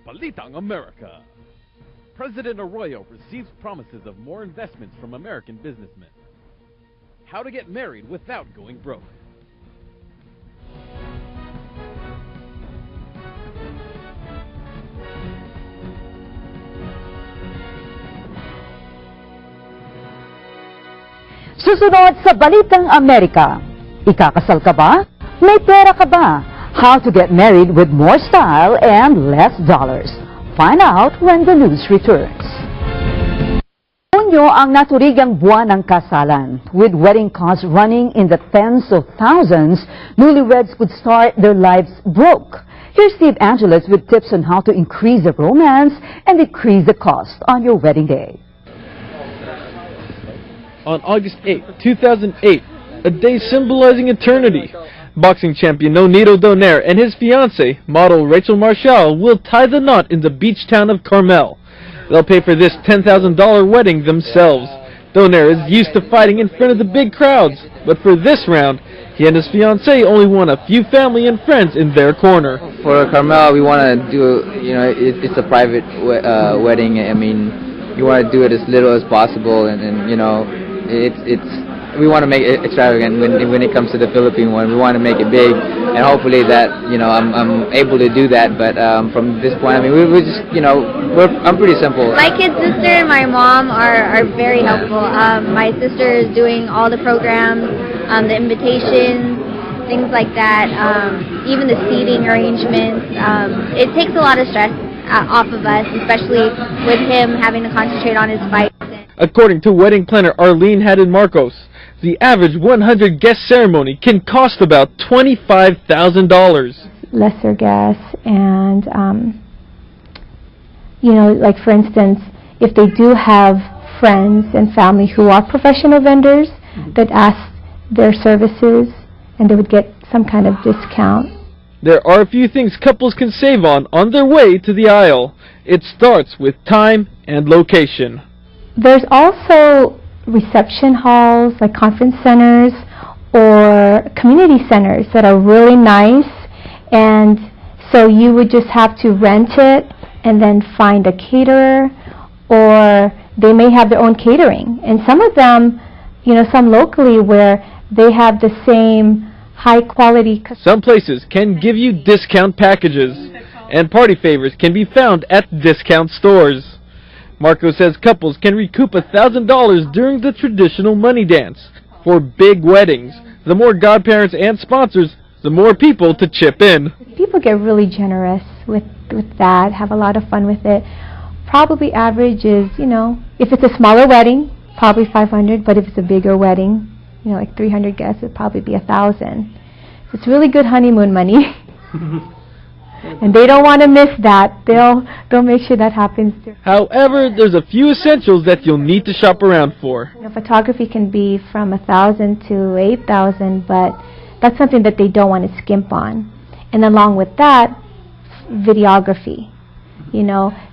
Balitang America. President Arroyo receives promises of more investments from American businessmen. How to get married without going broke. Susunod sa Balitang Amerika, ikakasal ka ba? May pera ka ba? How to get married with more style and less dollars. Find out when the news returns. Junyo ang naturigang buwan ng kasalan. With wedding costs running in the tens of thousands, newlyweds could start their lives broke. Here's Steve Angeles with tips on how to increase the romance and decrease the cost on your wedding day. On August 8, 2008, a day symbolizing eternity, boxing champion Nonito Donaire and his fiancée, model Rachel Marshall, will tie the knot in the beach town of Carmel. They'll pay for this $10,000 wedding themselves. Donaire is used to fighting in front of the big crowds, but for this round, he and his fiancée only want a few family and friends in their corner. For Carmel, we want to do, it's a private wedding. I mean, you want to do it as little as possible, and we want to make it extravagant when it comes to the Philippine one. We want to make it big, and hopefully that I'm able to do that. But from this point, I mean, we're just I'm pretty simple. My kid's sister and my mom are very helpful. My sister is doing all the programs, the invitations, things like that. Even the seating arrangements. It takes a lot of stress off of us, especially with him having to concentrate on his fight. According to wedding planner Arlene Marcos, the average 100-guest ceremony can cost about $25,000. Lesser guests, and like for instance, if they do have friends and family who are professional vendors that ask their services, and they would get some kind of discount. There are a few things couples can save on their way to the aisle. It starts with time and location. There's also reception halls, like conference centers or community centers that are really nice, and so you would just have to rent it and then find a caterer, or they may have their own catering. And some of them, some locally where they have the same high quality. Some places can give you discount packages, and party favors can be found at discount stores. Marco says couples can recoup $1,000 during the traditional money dance. For big weddings, the more godparents and sponsors, the more people to chip in. People get really generous with that, have a lot of fun with it. Probably average is, if it's a smaller wedding, probably $500, but if it's a bigger wedding, like 300 guests, it'd probably be $1,000. So it's really good honeymoon money. And they don't want to miss that. They'll make sure that happens too. However, there's a few essentials that you'll need to shop around for. Photography can be from $1,000 to $8,000, but that's something that they don't want to skimp on. And along with that, videography.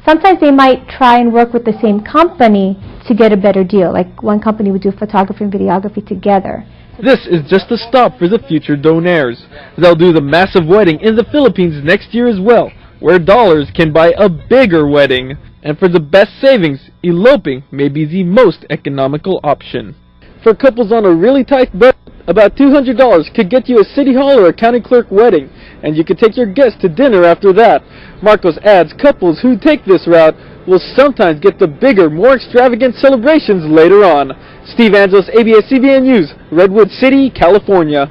Sometimes they might try and work with the same company to get a better deal. Like one company would do photography and videography together. This is just a stop for the future Donaires. They'll do the massive wedding in the Philippines next year as well, where dollars can buy a bigger wedding. And for the best savings, eloping may be the most economical option. For couples on a really tight budget, about $200 could get you a city hall or a county clerk wedding, and you could take your guests to dinner after that. Marcos adds couples who take this route will sometimes get the bigger, more extravagant celebrations later on. Steve Angeles, ABS-CBN News, Redwood City, California.